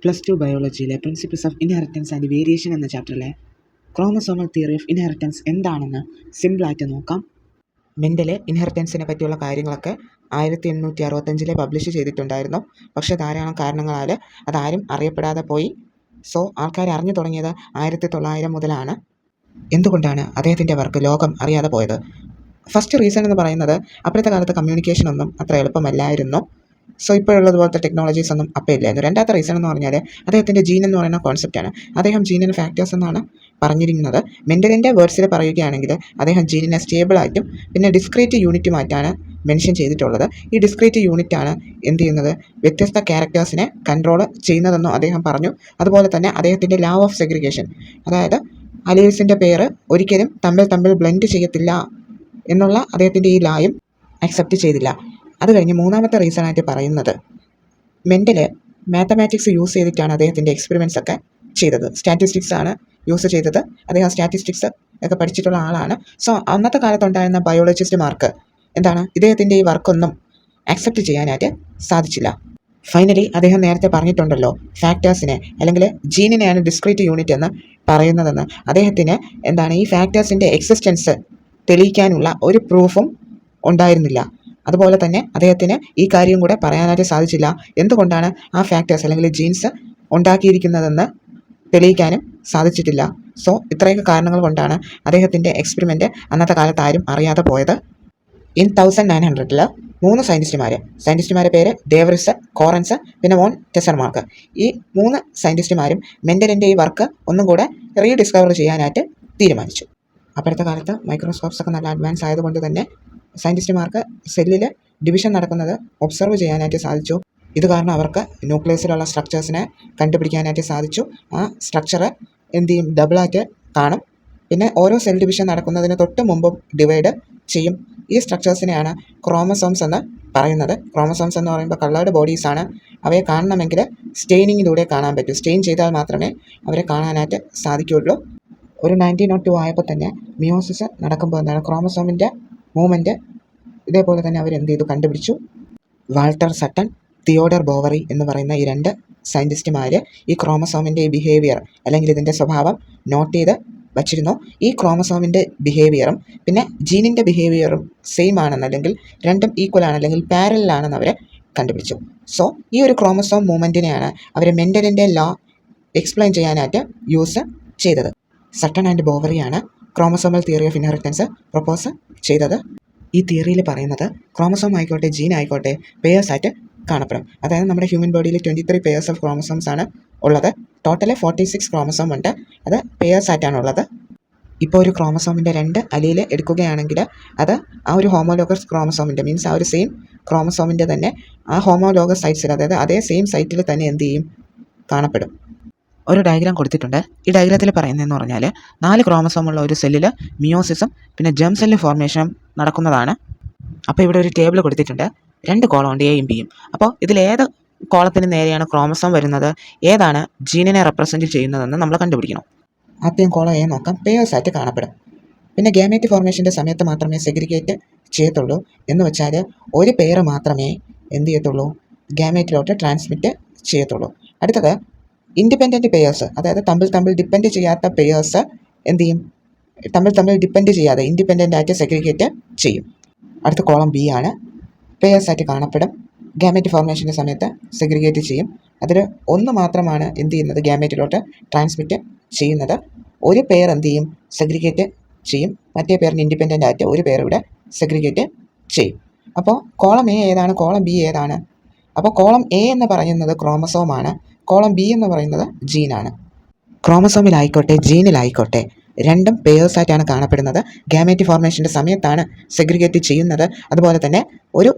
+2 ബയോളജിയിലെ principles of inheritance and variation എന്ന ചാപ്റ്ററിലെ ക്രോമസോമൽ തിയറി ഓഫ് ഇൻഹെറിറ്റൻസ് എന്താണെന്ന് സിമ്പിളായിട്ട് നോക്കാം. മെൻ്റല് ഇൻഹെറിറ്റൻസിനെ പറ്റിയുള്ള കാര്യങ്ങളൊക്കെ 1865 പബ്ലിഷ് ചെയ്തിട്ടുണ്ടായിരുന്നു. പക്ഷേ ധാരാളം കാരണങ്ങളാൽ അതാരും അറിയപ്പെടാതെ പോയി. സോ ആൾക്കാർ അറിഞ്ഞു തുടങ്ങിയത് 1900 മുതലാണ്. എന്തുകൊണ്ടാണ് അദ്ദേഹത്തിൻ്റെ വർക്ക് ലോകം അറിയാതെ പോയത്? ഫസ്റ്റ് റീസൺ എന്ന് പറയുന്നത് അപ്പോഴത്തെ കാലത്ത് കമ്മ്യൂണിക്കേഷനൊന്നും അത്ര എളുപ്പമല്ലായിരുന്നു. സോ ഇപ്പോഴുള്ളതുപോലത്തെ ടെക്നോളജീസ് ഒന്നും അപ്പോൾ ഇല്ലായിരുന്നു. രണ്ടാമത്തെ റീസൺ എന്ന് പറഞ്ഞാൽ അദ്ദേഹത്തിൻ്റെ ജീൻ എന്ന് പറയുന്ന കോൺസെപ്റ്റാണ്. അദ്ദേഹം ജീനിന് ഫാക്ടേഴ്സ് എന്നാണ് പറഞ്ഞിരിക്കുന്നത്. മെൻ്റലിൻ്റെ വേർഡ്സിൽ പറയുകയാണെങ്കിൽ അദ്ദേഹം ജീനിനെ സ്റ്റേബിളായിട്ടും പിന്നെ ഡിസ്ക്രീറ്റ് യൂണിറ്റുമായിട്ടാണ് മെൻഷൻ ചെയ്തിട്ടുള്ളത്. ഈ ഡിസ്ക്രീറ്റ് യൂണിറ്റാണ് എന്ത് ചെയ്യുന്നത്, വ്യത്യസ്ത ക്യാരക്ടേഴ്സിനെ കൺട്രോൾ ചെയ്യുന്നതെന്നും അദ്ദേഹം പറഞ്ഞു. അതുപോലെ തന്നെ അദ്ദേഹത്തിൻ്റെ ലോ ഓഫ് സെഗ്രിഗേഷൻ, അതായത് അലീൽസിൻ്റെ പേര് ഒരിക്കലും തമ്മിൽ ബ്ലെൻഡ് ചെയ്യത്തില്ല എന്നുള്ള അദ്ദേഹത്തിൻ്റെ ഈ ലായും അക്സെപ്റ്റ് ചെയ്തില്ല. അത് കഴിഞ്ഞ് മൂന്നാമത്തെ റീസണായിട്ട് പറയുന്നത് മെൻ്റല് മാത്തമാറ്റിക്സ് യൂസ് ചെയ്തിട്ടാണ് അദ്ദേഹത്തിൻ്റെ എക്സ്പെരിമെൻറ്റ്സ് ഒക്കെ ചെയ്തത്. സ്റ്റാറ്റിസ്റ്റിക്സ് ആണ് യൂസ് ചെയ്തത്. അദ്ദേഹം സ്റ്റാറ്റിസ്റ്റിക്സ് ഒക്കെ പഠിച്ചിട്ടുള്ള ആളാണ്. സോ അന്നത്തെ കാലത്തുണ്ടായിരുന്ന ബയോളജിസ്റ്റുമാർക്ക് എന്താണ്, ഇദ്ദേഹത്തിൻ്റെ ഈ വർക്കൊന്നും അക്സെപ്റ്റ് ചെയ്യാനായിട്ട് സാധിച്ചില്ല. ഫൈനലി അദ്ദേഹം നേരത്തെ പറഞ്ഞിട്ടുണ്ടല്ലോ, ഫാക്ടേഴ്സിനെ അല്ലെങ്കിൽ ജീനിനെയാണ് ഡിസ്ക്രീറ്റ് യൂണിറ്റ് എന്ന് പറയുന്നതെന്ന്. അദ്ദേഹത്തിന് എന്താണ്, ഈ ഫാക്ടേഴ്സിൻ്റെ എക്സിസ്റ്റൻസ് തെളിയിക്കാനുള്ള ഒരു പ്രൂഫും ഉണ്ടായിരുന്നില്ല. അതുപോലെ തന്നെ അദ്ദേഹത്തിന് ഈ കാര്യം കൂടെ പറയാനായിട്ട് സാധിച്ചില്ല. എന്തുകൊണ്ടാണ് ആ ഫാക്ടേഴ്സ് അല്ലെങ്കിൽ ജീൻസ് ഉണ്ടാക്കിയിരിക്കുന്നതെന്ന് തെളിയിക്കാനും സാധിച്ചിട്ടില്ല. സോ ഇത്രയൊക്കെ കാരണങ്ങൾ കൊണ്ടാണ് അദ്ദേഹത്തിൻ്റെ എക്സ്പെരിമെൻറ്റ് അന്നത്തെ കാലത്ത് ആരും അറിയാതെ പോയത്. ഇൻ 1900 3 സയൻറ്റിസ്റ്റുമാരുടെ പേര് ഡേവറിസ്, കോറൻസ്, പിന്നെ വോൺ ടെസർമാർക്ക്. ഈ 3 സയൻറ്റിസ്റ്റുമാരും മെൻ്റലിൻ്റെ ഈ വർക്ക് ഒന്നും കൂടെ റീഡിസ്കവർ ചെയ്യാനായിട്ട് തീരുമാനിച്ചു. അപ്പോഴത്തെ കാലത്ത് മൈക്രോസ്കോപ്സ് ഒക്കെ നല്ല അഡ്വാൻസ് ആയതുകൊണ്ട് തന്നെ സയൻറ്റിസ്റ്റുമാർക്ക് സെല്ലിൽ ഡിവിഷൻ നടക്കുന്നത് ഒബ്സർവ് ചെയ്യാനായിട്ട് സാധിച്ചു. ഇത് കാരണം അവർക്ക് ന്യൂക്ലിയസിലുള്ള സ്ട്രക്ചേഴ്സിനെ കണ്ടുപിടിക്കാനായിട്ട് സാധിച്ചു. ആ സ്ട്രക്ചർ എന്ത് ചെയ്യും, ഡബിളായിട്ട് കാണും. പിന്നെ ഓരോ സെൽ ഡിവിഷൻ നടക്കുന്നതിന് തൊട്ട് മുമ്പും ഡിവൈഡ് ചെയ്യും. ഈ സ്ട്രക്ചേഴ്സിനെയാണ് ക്രോമസോംസ് എന്ന് പറയുന്നത്. ക്രോമസോംസ് എന്ന് പറയുമ്പോൾ കളേർഡ് ബോഡീസാണ്. അവയെ കാണണമെങ്കിൽ സ്റ്റെയിനിങ്ങിലൂടെ കാണാൻ പറ്റും. സ്റ്റെയിൻ ചെയ്താൽ മാത്രമേ അവരെ കാണാനായിട്ട് സാധിക്കുകയുള്ളൂ. ഒരു 1902 ആയപ്പോൾ തന്നെ മിയോസിസ് നടക്കുമ്പോൾ എന്താണ്, ക്രോമസോമിൻ്റെ മൂവ്മെൻറ്റ് ഇതേപോലെ തന്നെ അവർ എന്ത് ചെയ്തു, കണ്ടുപിടിച്ചു. വാൾട്ടർ സട്ടൺ, തിയോഡർ ബോവറി എന്ന് പറയുന്ന ഈ 2 സയൻറ്റിസ്റ്റുമാർ ഈ ക്രോമസോമിൻ്റെ ഈ ബിഹേവിയർ അല്ലെങ്കിൽ ഇതിൻ്റെ സ്വഭാവം നോട്ട് ചെയ്ത് വച്ചിരുന്നു. ഈ ക്രോമസോമിൻ്റെ ബിഹേവിയറും പിന്നെ ജീനിൻ്റെ ബിഹേവിയറും സെയിം ആണെന്ന്, അല്ലെങ്കിൽ രണ്ടും ഈക്വൽ ആണ്, അല്ലെങ്കിൽ പാരലാണെന്ന് അവർ കണ്ടുപിടിച്ചു. സോ ഈ ഒരു ക്രോമസോം മൂവ്മെൻറ്റിനെയാണ് അവർ മെൻ്റലിൻ്റെ ലോ എക്സ്പ്ലെയിൻ ചെയ്യാനായിട്ട് യൂസ് ചെയ്തത്. സട്ടൺ ആൻഡ് ബോവറിയാണ് chromosomal theory of inheritance propose ചെയ്തത്. ഈ തിയറിയിൽ പറയുന്നത് ക്രോമസോം ആയിക്കോട്ടെ ജീൻ ആയിക്കോട്ടെ പെയേഴ്സായിട്ട് കാണപ്പെടും. അതായത് നമ്മുടെ ഹ്യൂമൻ ബോഡിയിൽ 23 പെയേഴ്സ് ഓഫ് ക്രോമസോംസ് ആണ് ഉള്ളത്. ടോട്ടല് 46 ക്രോമസോം ഉണ്ട്. അത് പെയേഴ്സായിട്ടാണ് ഉള്ളത്. ഇപ്പോൾ ഒരു ക്രോമസോമിൻ്റെ 2 അലീൽ എടുക്കുകയാണെങ്കിൽ അത് ആ ഒരു ഹോമോലോഗസ് ക്രോമസോമിൻ്റെ മീൻസ് ആ ഒരു സെയിം ക്രോമസോമിൻ്റെ തന്നെ ആ ഹോമോലോഗസ് സൈറ്റ്സിൽ, അതായത് അതേ സെയിം സൈറ്റിൽ തന്നെ എന്ത് ചെയ്യും, കാണപ്പെടും. ഒരു ഡയഗ്രാം കൊടുത്തിട്ടുണ്ട്. ഈ ഡയഗ്രാമത്തിൽ പറയുന്നതെന്ന് പറഞ്ഞാൽ 4 ക്രോമസോമുള്ള ഒരു സെല്ലിൽ മിയോസിസും പിന്നെ ജെം സെല്ല് ഫോർമേഷനും നടക്കുന്നതാണ്. അപ്പോൾ ഇവിടെ ഒരു ടേബിൾ കൊടുത്തിട്ടുണ്ട്. 2 കോളം ഉണ്ട്, എയും ബിയും. അപ്പോൾ ഇതിലേത് കോളത്തിന് നേരെയാണ് ക്രോമസോം വരുന്നത്, ഏതാണ് ജീനിനെ റെപ്രസെൻറ്റ് ചെയ്യുന്നതെന്ന് നമ്മൾ കണ്ടുപിടിക്കണം. ആദ്യം കോളം എ നോക്കാം. പെയേഴ്സായിട്ട് കാണപ്പെടും. പിന്നെ ഗാമേറ്റ് ഫോർമേഷൻ്റെ സമയത്ത് മാത്രമേ സെഗ്രിഗേറ്റ് ചെയ്യത്തുള്ളൂ. എന്ന് വെച്ചാൽ ഒരു പെയർ മാത്രമേ എന്ത് ചെയ്യത്തുള്ളൂ, ഗാമേറ്റിലോട്ട് ട്രാൻസ്മിറ്റ് ചെയ്യത്തുള്ളൂ. അടുത്തത് ഇൻഡിപെൻഡൻറ്റ് പെയേഴ്സ്, അതായത് തമ്മിൽ ഡിപ്പെൻഡ് ചെയ്യാത്ത പെയേഴ്സ് എന്ത് ചെയ്യും, തമ്മിൽ ഡിപ്പെൻഡ് ചെയ്യാതെ ഇൻഡിപെൻഡൻ്റ് ആയിട്ട് സെഗ്രിഗേറ്റ് ചെയ്യും. അടുത്ത കോളം ബി ആണ്. പെയേഴ്സായിട്ട് കാണപ്പെടും. ഗാമേറ്റ് ഫോർമേഷൻ്റെ സമയത്ത് സെഗ്രിഗേറ്റ് ചെയ്യും. അതിൽ ഒന്ന് മാത്രമാണ് എന്ത് ചെയ്യുന്നത്, ഗാമേറ്റിലോട്ട് ട്രാൻസ്മിറ്റ് ചെയ്യുന്നത്. ഒരു പെയർ എന്ത് ചെയ്യും, സെഗ്രിഗേറ്റ് ചെയ്യും. മറ്റേ പെയറിന് ഇൻഡിപെൻഡൻ്റ് ആയിട്ട് ഒരു പെയർ ഇവിടെ സെഗ്രിഗേറ്റ് ചെയ്യും. അപ്പോൾ കോളം എ ഏതാണ്, കോളം ബി ഏതാണ്? അപ്പോൾ കോളം എ എന്ന് പറയുന്നത് ക്രോമസോമാണ്. കോളം ബി എന്ന് പറയുന്നത് ജീനാണ്. ക്രോമസോമിലായിക്കോട്ടെ ജീനിലായിക്കോട്ടെ രണ്ടും പെയേഴ്സായിട്ടാണ് കാണപ്പെടുന്നത്. ഗാമേറ്റ് ഫോർമേഷൻ്റെ സമയത്താണ് സെഗ്രിഗേറ്റ് ചെയ്യുന്നത്. അതുപോലെ തന്നെ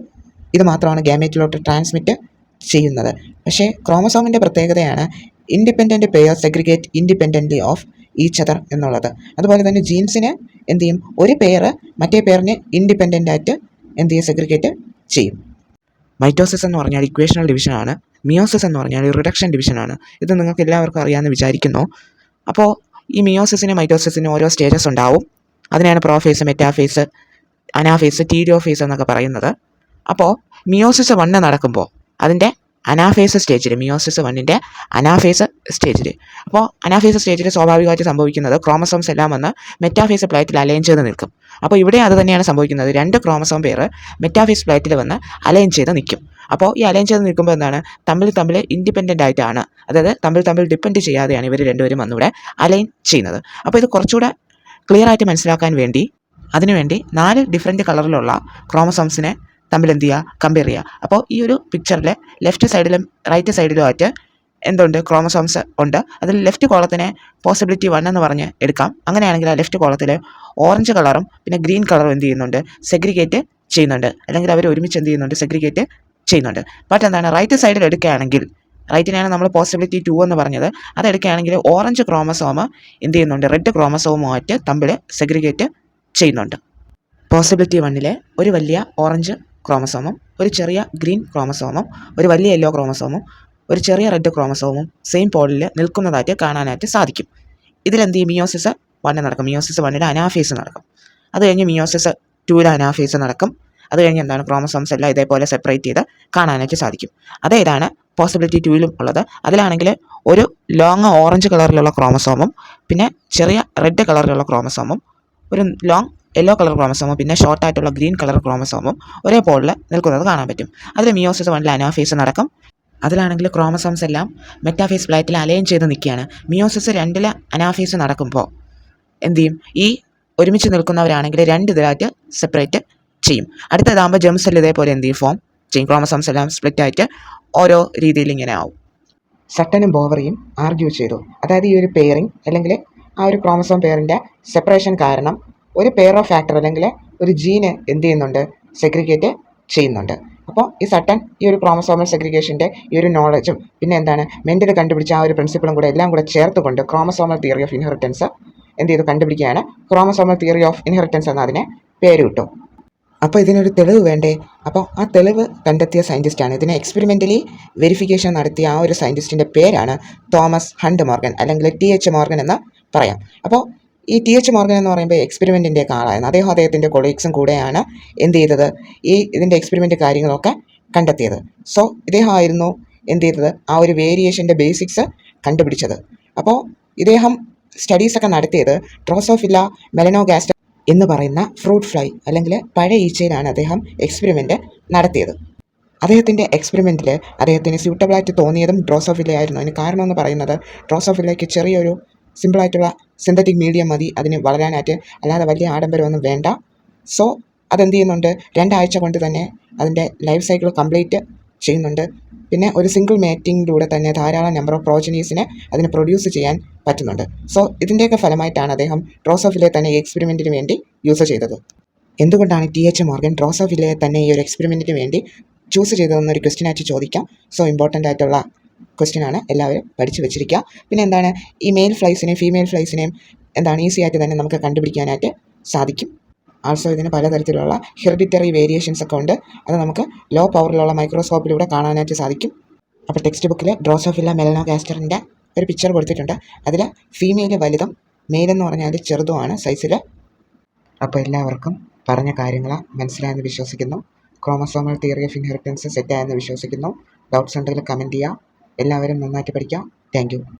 ഇത് മാത്രമാണ് ഗാമേറ്റിലോട്ട് ട്രാൻസ്മിറ്റ് ചെയ്യുന്നത്. പക്ഷേ ക്രോമസോമിൻ്റെ പ്രത്യേകതയാണ് independent pair segregate independently of each other എന്നുള്ളത്. അതുപോലെ തന്നെ ജീൻസിന് എന്ത് ചെയ്യും, ഒരു പെയർ മറ്റേ പെയറിന് ഇൻഡിപെൻഡൻ്റ് ആയിട്ട് എന്ത് ചെയ്യും, സെഗ്രിഗേറ്റ് ചെയ്യും. മൈറ്റോസിസ് എന്ന് പറഞ്ഞാൽ ഇക്വേഷണൽ ഡിവിഷനാണ്. മിയോസിസ് എന്ന് പറഞ്ഞാൽ റിഡക്ഷൻ ഡിവിഷനാണ്. ഇത് നിങ്ങൾക്ക് എല്ലാവർക്കും അറിയാമെന്ന് വിചാരിക്കുന്നു. അപ്പോൾ ഈ മിയോസിസിനും മൈറ്റോസിസിനും ഓരോ സ്റ്റേജസ് ഉണ്ടാവും. അതിനാണ് പ്രോഫേസ്, മെറ്റാഫേസ്, അനാഫേസ്, ടീരിയോഫേസ് എന്നൊക്കെ പറയുന്നത്. അപ്പോൾ മിയോസിസ് 1 നടക്കുമ്പോൾ അതിൻ്റെ അനാഫേസ് സ്റ്റേജിൽ, മിയോസിസ് 1ൻ്റെ അനാഫേസ് സ്റ്റേജിൽ. അപ്പോൾ അനാഫേസ് സ്റ്റേജിൽ സ്വാഭാവികമായിട്ട് സംഭവിക്കുന്നത് ക്രോമസോംസ് എല്ലാം വന്ന് മെറ്റാഫേസ് പ്ലേറ്റിൽ അലൈൻ ചെയ്ത് നിൽക്കും. അപ്പോൾ ഇവിടെ അത് തന്നെയാണ് സംഭവിക്കുന്നത്. 2 ക്രോമസോം പെയർ മെറ്റാഫേസ് പ്ലേറ്റിൽ വന്ന് അലൈൻ ചെയ്ത് നിൽക്കും. അപ്പോൾ ഈ അലൈൻ ചെയ്ത് നിൽക്കുമ്പോൾ എന്താണ്, തമ്മിൽ ഇൻഡിപെൻഡൻ്റ് ആയിട്ടാണ്, അതായത് തമ്മിൽ ഡിപ്പെൻഡ് ചെയ്യാതെയാണ് ഇവർ രണ്ടുപേരും വന്നിവിടെ അലൈൻ ചെയ്യുന്നത്. അപ്പോൾ ഇത് കുറച്ചുകൂടെ ക്ലിയർ ആയിട്ട് മനസ്സിലാക്കാൻ വേണ്ടി അതിനുവേണ്ടി 4 ഡിഫറെൻറ്റ് കളറിലുള്ള ക്രോമസോംസിനെ തമ്മിൽ എന്ത് ചെയ്യുക, കമ്പയർ ചെയ്യുക. അപ്പോൾ ഈ ഒരു പിക്ചറിൽ ലെഫ്റ്റ് സൈഡിലും റൈറ്റ് സൈഡിലും ആയിട്ട് എന്തുണ്ട്, ക്രോമസോംസ് ഉണ്ട്. അതിൽ ലെഫ്റ്റ് കോളത്തിനെ പോസിബിലിറ്റി 1 എന്ന് പറഞ്ഞ് എടുക്കാം. അങ്ങനെയാണെങ്കിൽ ആ ലെഫ്റ്റ് കോളത്തിൽ ഓറഞ്ച് കളറും പിന്നെ ഗ്രീൻ കളറും എന്ത് ചെയ്യുന്നുണ്ട്, സെഗ്രിഗേറ്റ് ചെയ്യുന്നുണ്ട്, അല്ലെങ്കിൽ അവർ ഒരുമിച്ച് എന്ത് ചെയ്യുന്നുണ്ട്, സെഗ്രിഗേറ്റ് ചെയ്യുന്നുണ്ട്. ബട്ട് എന്താണ്, റൈറ്റ് സൈഡിൽ എടുക്കുകയാണെങ്കിൽ, റൈറ്റിനാണ് നമ്മൾ പോസിബിലിറ്റി 2 എന്ന് പറഞ്ഞത്, അതെടുക്കുകയാണെങ്കിൽ ഓറഞ്ച് ക്രോമസോം എന്ത് ചെയ്യുന്നുണ്ട്, റെഡ് ക്രോമസോമുമായിട്ട് തമ്മിൽ സെഗ്രിഗേറ്റ് ചെയ്യുന്നുണ്ട്. പോസിബിലിറ്റി 1 ഒരു വലിയ ഓറഞ്ച് ക്രോമസോമും ഒരു ചെറിയ ഗ്രീൻ ക്രോമസോമും ഒരു വലിയ യെല്ലോ ക്രോമസോമും ഒരു ചെറിയ റെഡ് ക്രോമസോമും സെയിം പോളിൽ നിൽക്കുന്നതായിട്ട് കാണാനായിട്ട് സാധിക്കും. ഇതിലെന്ത് ചെയ്യും, മിയോസിസ് 1 നടക്കും, മിയോസിസ് 1 അനാഫേസ് നടക്കും. അത് കഴിഞ്ഞ് മിയോസിസ് 2 അനാഫേസ് നടക്കും. അത് കഴിഞ്ഞ് എന്താണ്, ക്രോമസോംസ് എല്ലാം ഇതേപോലെ സെപ്പറേറ്റ് ചെയ്ത് കാണാനായിട്ട് സാധിക്കും. അതേതാണ് പോസിബിലിറ്റി 2 ഉള്ളത്. അതിലാണെങ്കിൽ ഒരു ലോങ് ഓറഞ്ച് കളറിലുള്ള ക്രോമസോമും പിന്നെ ചെറിയ റെഡ് കളറിലുള്ള ക്രോമസോമും ഒരു ലോങ് യെല്ലോ കളർ ക്രോമസോമും പിന്നെ ഷോർട്ടായിട്ടുള്ള ഗ്രീൻ കളർ ക്രോമസോമും ഒരേ പോളിൽ നിൽക്കുന്നത് കാണാൻ പറ്റും. അതിൽ മിയോസിസ് 1 അനാഫേസ് നടക്കും. അതിലാണെങ്കിൽ ക്രോമസോംസ് എല്ലാം മെറ്റാഫേസ് പ്ലേറ്റിൽ അലൈൻ ചെയ്ത് നിൽക്കുകയാണ്. മിയോസിസ് 2 അനാഫേസ് നടക്കുമ്പോൾ എന്ത് ചെയ്യും, ഈ ഒരുമിച്ച് നിൽക്കുന്നവരാണെങ്കിൽ 2 ഇതിലായിട്ട് സെപ്പറേറ്റ് ചെയ്യും. അടുത്തതാകുമ്പോൾ ജെം സെൽ ഇതേപോലെ എന്ത് ചെയ്യും, ഫോം ചെയ്യും. ക്രോമസോംസ് എല്ലാം സ്പ്ലിറ്റ് ആയിട്ട് ഓരോ രീതിയിൽ ഇങ്ങനെ ആവും. സട്ടനും ബോവറിയും ആർഗ്യൂ ചെയ്തു. അതായത് ഈ ഒരു പെയറിങ് അല്ലെങ്കിൽ ആ ഒരു ക്രോമസോം പെയറിൻ്റെ സെപ്പറേഷൻ കാരണം ഒരു പെയർ ഓഫ് ഫാക്ടർ അല്ലെങ്കിൽ ഒരു ജീന് എന്ത് ചെയ്യുന്നുണ്ട്, സെഗ്രിഗേറ്റ് ചെയ്യുന്നുണ്ട്. അപ്പോൾ ഈ സട്ടൻ ഈ ഒരു ക്രോമസോമൽ സെഗ്രിഗേഷൻ്റെ ഈ ഒരു നോളജും പിന്നെ എന്താണ് മെൻ്റൽ കണ്ടുപിടിച്ച ആ ഒരു പ്രിൻസിപ്പിളും കൂടെ എല്ലാം കൂടെ ചേർത്തുകൊണ്ട് ക്രോമസോമൽ തിയറി ഓഫ് ഇൻഹെറിറ്റൻസ് എന്ത് ചെയ്തു, കണ്ടുപിടിക്കുകയാണ്. ക്രോമസോമൽ തിയറി ഓഫ് ഇൻഹെറിറ്റൻസ് എന്നതിനെ പേര് കിട്ടും. അപ്പോൾ ഇതിനൊരു തെളിവ് വേണ്ടേ? അപ്പോൾ ആ തെളിവ് കണ്ടെത്തിയ സയൻറ്റിസ്റ്റാണ്, ഇതിനെ എക്സ്പെരിമെൻ്റലി വെരിഫിക്കേഷൻ നടത്തിയ ആ ഒരു സയൻറ്റിസ്റ്റിൻ്റെ പേരാണ് തോമസ് ഹണ്ട് മോർഗൻ, അല്ലെങ്കിൽ TH മോർഗൻ എന്ന് പറയാം. അപ്പോൾ ഈ TH മോർഗൻ എന്ന് പറയുമ്പോൾ എക്സ്പെരിമെൻറ്റിൻ്റെയൊക്കെ ആളായിരുന്നു. അദ്ദേഹത്തിൻ്റെ കൊളീഗ്സും കൂടെയാണ് എന്ത് ചെയ്തത്, ഇതിൻ്റെ എക്സ്പെരിമെൻറ്റ് കാര്യങ്ങളൊക്കെ കണ്ടെത്തിയത്. സോ ഇദ്ദേഹമായിരുന്നു എന്ത് ചെയ്തത്, ആ ഒരു വേരിയേഷൻ്റെ ബേസിക്സ് കണ്ടുപിടിച്ചത്. അപ്പോൾ ഇദ്ദേഹം സ്റ്റഡീസൊക്കെ നടത്തിയത് ഡ്രോസോഫില്ല മെലനോഗാസ്റ്റർ എന്ന് പറയുന്ന ഫ്രൂട്ട് ഫ്ലൈ അല്ലെങ്കിൽ പഴയ ഈച്ചയിലാണ് അദ്ദേഹം എക്സ്പെരിമെൻറ്റ് നടത്തിയത്. അദ്ദേഹത്തിൻ്റെ എക്സ്പെരിമെൻറ്റിൽ അദ്ദേഹത്തിന് സ്യൂട്ടബിളായിട്ട് തോന്നിയതും ഡ്രോസോഫില്ലയായിരുന്നു. അതിന് കാരണം എന്ന് പറയുന്നത് ഡ്രോസോഫില്ലയ്ക്ക് ചെറിയൊരു സിമ്പിളായിട്ടുള്ള സിന്തറ്റിക് മീഡിയം മതി അതിന് വളരാനായിട്ട്, അല്ലാതെ വലിയ ആഡംബരമൊന്നും വേണ്ട. സോ അതെന്ത് ചെയ്യുന്നുണ്ട്, 2 ആഴ്ച കൊണ്ട് തന്നെ അതിൻ്റെ ലൈഫ് സൈക്കിൾ കംപ്ലീറ്റ് ചെയ്യുന്നുണ്ട്. പിന്നെ ഒരു സിംഗിൾ മേറ്റിങ്ങിലൂടെ തന്നെ ധാരാളം നമ്പർ ഓഫ് പ്രോജനീസിനെ അതിന് പ്രൊഡ്യൂസ് ചെയ്യാൻ പറ്റുന്നുണ്ട്. സോ ഇതിൻ്റെയൊക്കെ ഫലമായിട്ടാണ് അദ്ദേഹം ഡ്രോസോഫില്ലയെ തന്നെ ഈ എക്സ്പെരിമെൻറ്റിന് വേണ്ടി യൂസ് ചെയ്തത്. എന്തുകൊണ്ടാണ് TH മോർഗൻ ഡ്രോസോഫില്ലയെ തന്നെ ഈ ഒരു എക്സ്പെരിമെൻറ്റിന് വേണ്ടി ചൂസ് ചെയ്തതെന്നൊരു ക്വസ്റ്റ്യനായിട്ട് ചോദിക്കാം. സോ ഇമ്പോർട്ടൻ്റ് ആയിട്ടുള്ള ക്വസ്റ്റ്യനാണ്, എല്ലാവരും പഠിച്ചു വെച്ചിരിക്കുക. പിന്നെ എന്താണ്, ഈ മെയിൽ ഫ്ലൈസിനെയും ഫീമെയിൽ ഫ്ലൈസിനെയും എന്താണ് ഈസി ആയിട്ട് തന്നെ നമുക്ക് കണ്ടുപിടിക്കാനായിട്ട് സാധിക്കും. ആൾസോ ഇതിന് പലതരത്തിലുള്ള ഹെറിഡിറ്ററി വേരിയേഷൻസ് ഒക്കെ ഉണ്ട്. അത് നമുക്ക് ലോ പവറിലുള്ള മൈക്രോസ്കോപ്പിലൂടെ കാണാനായിട്ട് സാധിക്കും. അപ്പോൾ ടെക്സ്റ്റ് ബുക്കിൽ ഡ്രോസോഫില്ല മെലനോഗാസ്റ്ററിൻ്റെ ഒരു പിക്ചർ കൊടുത്തിട്ടുണ്ട്. അതിൽ ഫീമെയിൽ വലുതും മെയിൽ എന്ന് പറഞ്ഞാൽ ചെറുതുമാണ് സൈസിൽ. അപ്പോൾ എല്ലാവർക്കും പറഞ്ഞ കാര്യങ്ങൾ മനസ്സിലായെന്ന് വിശ്വസിക്കുന്നു. ക്രോമസോമൽ തിയറി ഓഫ് ഇൻഹെറിറ്റൻസ് സെറ്റായെന്ന് വിശ്വസിക്കുന്നു. ഡൗട്ട്സ് ഉണ്ടെങ്കിൽ കമൻറ്റ് ചെയ്യുക. എല്ലാവരും നന്നായിട്ട് പഠിക്കുക. Thank you.